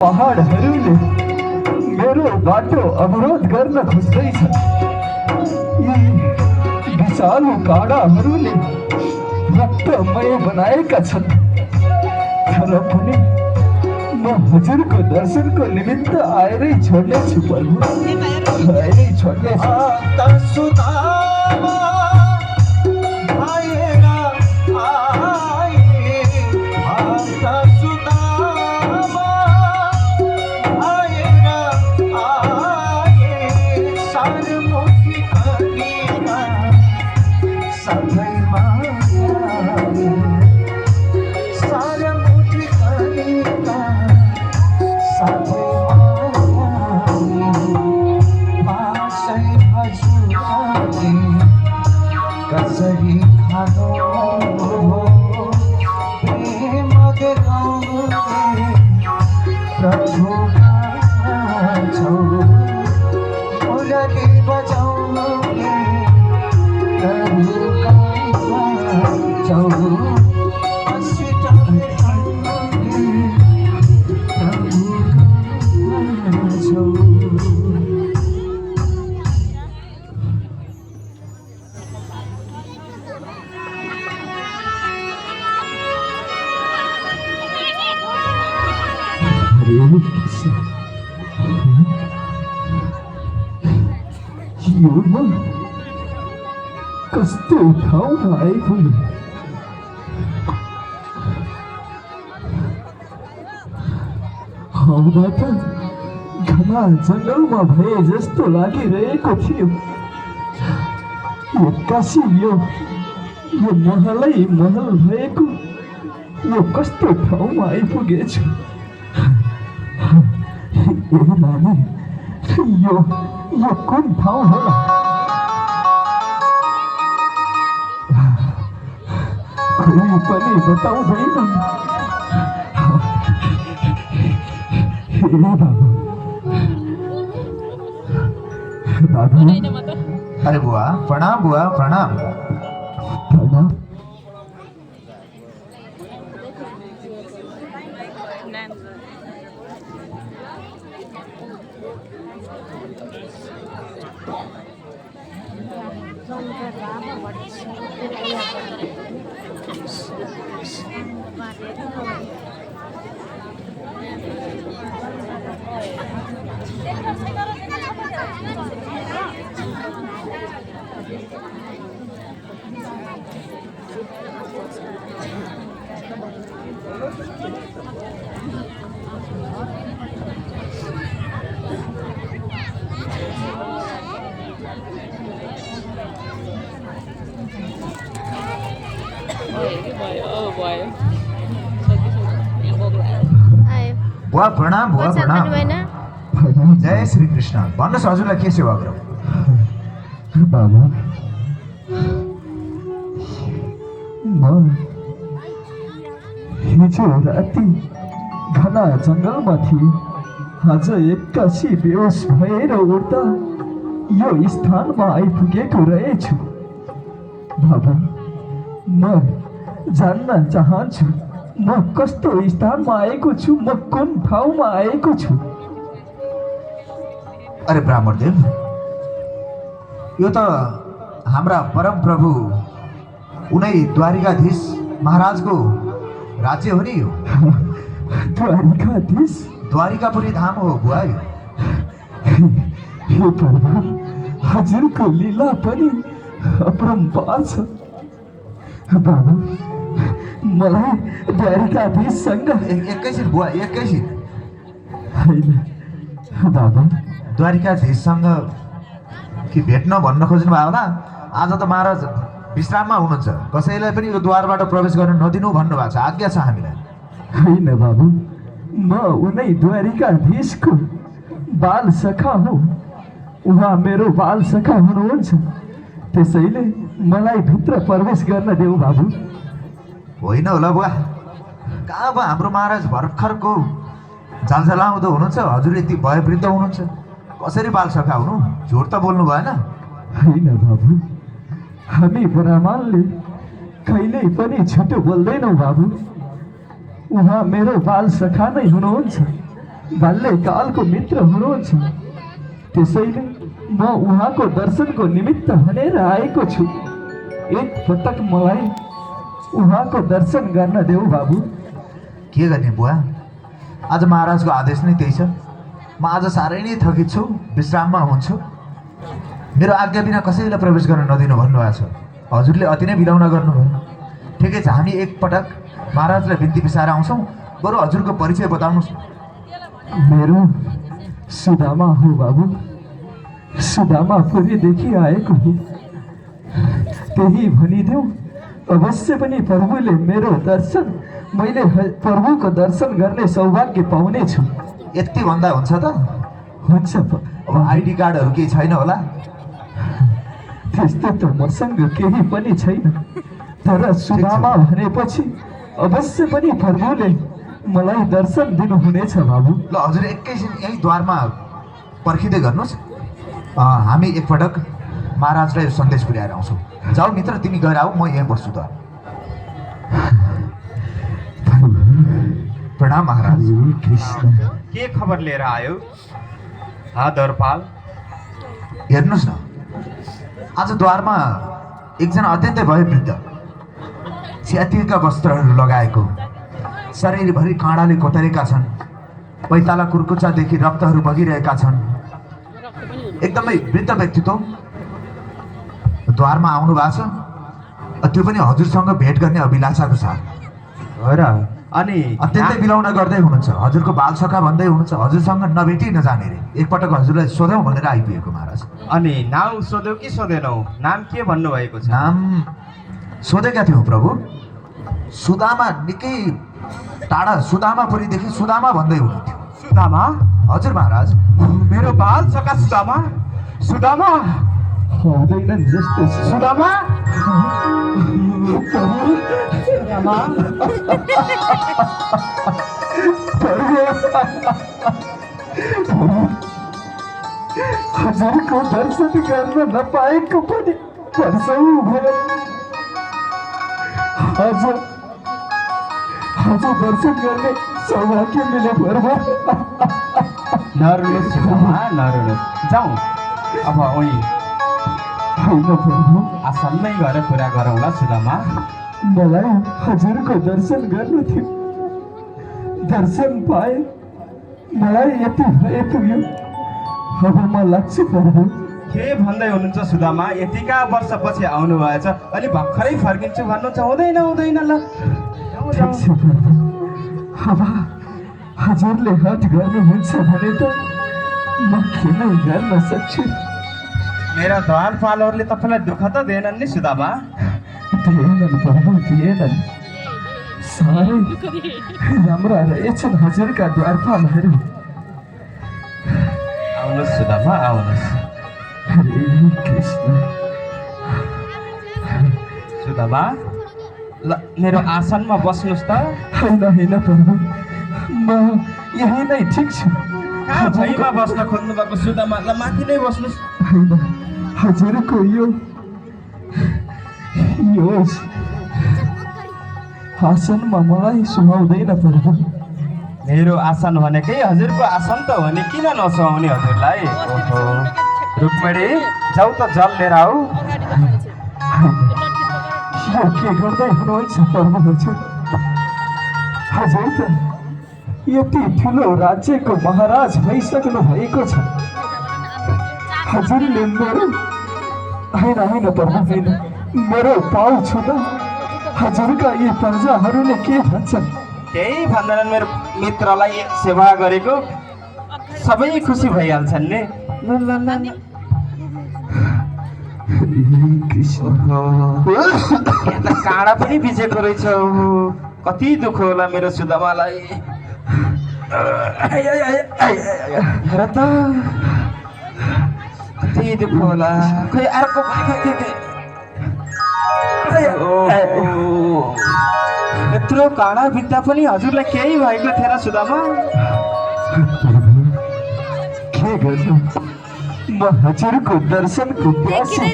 पहाडहरूले मेरो बाटो अवरोध गर्न खोज्दैछ। यी विषालु काँडाहरूले रक्तमय बनाएका छन्। तर पनि म हजुरको दर्शनको निमित्त आएरै छोड्नेछु प्रभु, आएरै छोड्नेछु। कस्तो ठाउँमा आइपुग्यो। आउँदा त घना जङ्गलमा भए जस्तो लागिरहेको थियो। एक्कासी यो महलै महल भएको यो कस्तो ठाउँमा आइपुगेछु। नानी, यो कुन ठाउँ होला? कोही पनि बताउँदैन। बाबा, अरे बुआ प्रणाम, बुआ प्रणाम। प्रणाम। बुआ प्रणाम, बुआ प्रणाम। जय श्री कृष्ण। भन्नुहोस् हजुरलाई के सेवा गरौँ? बाबा, म हिजो राति घना जङ्गलमा थिएँ। आज एक्कासी बेहोस भएर उठ्दा यो स्थानमा आइपुगेको रहेछु। बाबा, म जान्न चाहन्छु म कस्तो स्थानमा आएको छु, म कुन ठाउँमा आएको छु। अरे ब्राह्मणदेव, यो त हाम्रा परम प्रभु उनै द्वारिकाधीश महाराजको राज्य हो नि। यो द्वारिकाधीश? द्वारिकापुरी धाम हो बुआ। यो प्रभु, हजुरको लीला पनि अपरम्पार छ। बाबा, मलाई द्वारिकाधीशसँग एकैछिन बुवा, एकैछिन। होइन बाबा, द्वारिकाधीशसँग कि भेट्न भन्न खोज्नु भयो होला। आज त महाराज विश्राममा हुनुहुन्छ। कसैलाई पनि यो द्वारबाट प्रवेश गर्न नदिनु भन्नुभएको छ, आज्ञा छ हामीलाई। होइन बाबु, म उनै द्वारिकाधीशको बाल सखा हुँ। उहाँ मेरो बाल सखा हुनुहुन्छ, त्यसैले मलाई भित्र प्रवेश गर्न देऊ बाबु। होइन होला बुवा, कहाँ अब हाम्रो महाराज भर्खरको झलझलाउँदो हुनुहुन्छ, हजुर यति भयवृद्ध हुनुहुन्छ, कसरी बाल सखा हुनु? झुट त बोल्नु भएन। होइन बाबु, हामी ब्राह्मणले कहिल्यै पनि झुट बोल्दैनौँ बाबु। उहाँ मेरो बाल सखा नै हुनुहुन्छ। बाल्यकालको मित्र हुनुहुन्छ, त्यसैले म उहाँको दर्शनको निमित्त भनेर आएको छु। एक पटक मलाई उहाँको दर्शन गर्न देऊ बाबु। के गर्ने बुवा, आज महाराजको आदेश नै त्यही छ। म आज साह्रै नै थकित छु, विश्राममा हुन्छु। मेरो आज्ञा बिना कसैलाई प्रवेश गर्न नदिनु भन्नुभएको छ। हजुरले अति नै बिलाउन गर्नुभयो। ठिकै छ, हामी एकपटक महाराजलाई बिन्ती पिसाएर आउँछौँ। बरु हजुरको परिचय बताउनुहोस्। मेरो सुदामा हो बाबु, सुदामापुरीदेखि आएको हो। त्यही भनिदेऊ, अवश्य पनि प्रभुले मेरो दर्शन, मैले प्रभुको दर्शन गर्ने सौभाग्य पाउने छु। यति भन्दा हुन्छ त? हुन्छ। अब आइडी कार्डहरू केही छैन होला? त्यस्तो त मसँग केही पनि छैन, तर सुदामा भनेपछि अवश्य पनि प्रभुले मलाई दर्शन दिनुहुनेछ बाबु। ल हजुर एकैछिन यही द्वारमा पर्खिँदै गर्नुहोस्। हामी एकपटक महाराजलाई सन्देश पुर्याएर आउँछौँ। जाऊ मित्र, तिमी गएर आऊ, म यहीँ बस्छु त। प्रणाम महाराज। कृष्ण, के खबर लिएर आयो दरपाल? हेर्नुहोस् न, आज द्वारमा एकजना अत्यन्तै वयोवृद्ध, च्यातिएका वस्त्रहरू लगाएको, शरीरभरि काँडाले कोतरेका छन्, पैताला कुर्कुच्चादेखि रक्तहरू बगिरहेका छन्। एकदमै वृद्ध व्यक्तित्व द्वारमा आउनु भएको छ। त्यो पनि हजुरसँग भेट गर्ने अभिलाषाको साथ। हो र? अनि अत्यन्तै बिलाउन गर्दै हुनुहुन्छ। हजुरको बालसखा भन्दै हुनुहुन्छ, हजुरसँग नभेटी नजाने रे। एकपटक हजुरलाई सोधौँ भनेर आइपुगेको महाराज। अनि नाम सोध्यौ कि सोधेनौ? नाम के भन्नुभएको छ? नाम सोधेका थियौँ प्रभु। सुदामा, निकै टाढा सुदामापुरीदेखि सुदामा भन्दै हुनुहुन्थ्यो। सुदामा? हजुर महाराज। मेरो बाल सखा सुदामा? सुदामा? हुँदैन जस्तो छ। सुदामा? हजुरको दर्शन गर्न नपाएको पनि वर्षौँ भयो। आज दर्शन गर्ने सौभाग्य मिले प्रभु। नरुनुहोस् सुदामा, नरुनुहोस्। जाउँ अब उही होइन प्रभु, आसनमै गएर कुरा गरौँला सुदामा। मलाई हजुरको दर्शन गर्नु थियो। दर्शन पाए, मलाई यति भए पुग्यो। अब म लाग्छु प्रभु। के भन्दै हुनुहुन्छ सुदामा? यतिका वर्षपछि आउनुभएछ, अलि भर्खरै फर्किन्छु भन्नुहुन्छ। हुँदैन हुँदैन, ल जाउँ, ठिक जाउँ। छ प्रभु। अब हजुरले हट गर्नुहुन्छ भने त म के नै गर्न सक्छु। मेरा द्वारपालहरूले तपाईँलाई दुःख त दिएनन् नि सुदामा? दिएनन् प्रभु, दिएनन्। साह्रै राम्रा रहेछन् हजुरका द्वारपालहरू। आउनुहोस् सुदामा, आउनुहोस्। हरे कृष्ण। सुदामा, ल मेरो आसनमा बस्नुहोस् त। होइन होइन प्रभु, म यही नै ठिक छु। कहाँ भुइँमा बस्न खोज्नु भएको सुदामा? ल माथि नै बस्नुहोस्। होइन, हजुरको यो आसनमा मलाई सुहाउँदैन प्रभु। मेरो आसन भनेकै हजुरको आसन त हो नि, किन नसुहाउने हजुरलाई? ओहो रुक्मिणी, जाऊ त जल लिएर आऊ। यो के गर्दै हुनुहुन्छ प्रभु हजुर? हजुर त यति ठुलो राज्यको महाराज भइसक्नु भएको छ। हजुरले मेरो होइन होइन प्रभु, होइन, मेरो पाउ छुँदा हजुरका यी प्रजाहरूले के भन्छन्? केही भन्दैनन्। मेरो मित्रलाई सेवा गरेको सबै खुसी भइहाल्छन् नि। ल ल ल ल। कृष्ण, यहाँ त काँडा पनि भिजेको रहेछ। ओहो, कति दुःख होला मेरो सुदामालाई। हेर त, कति दुःख होला। खोइ अर्को यत्रो काँडा भित्ता पनि हजुरलाई केही भएको थिएन सुदामा? के गर्नु, म हजुरको दर्शनको प्यासी